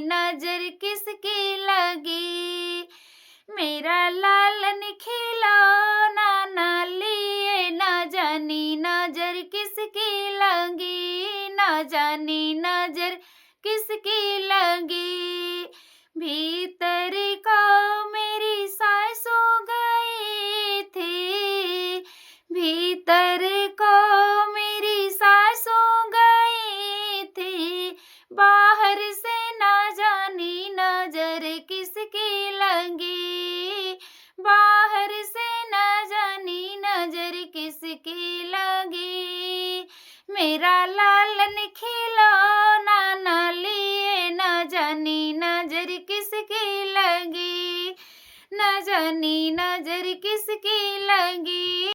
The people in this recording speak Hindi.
नजर किसकी लगी। मेरा लालन खिलौना ना लिए, ना जानी नजर किसकी लगी, ना जानी नजर किसकी लगी। भीतर को मेरी सास सो गई थी, भीतर को मेरी सास सो गई थी। बाहर से ना जानी नजर किसकी लगी, बाहर से ना जानी नजर किसकी लगी। मेरा लालन खिलौना ना लिए, ना जानी नजर किसकी लगी, ना जानी नजर किसकी लगी।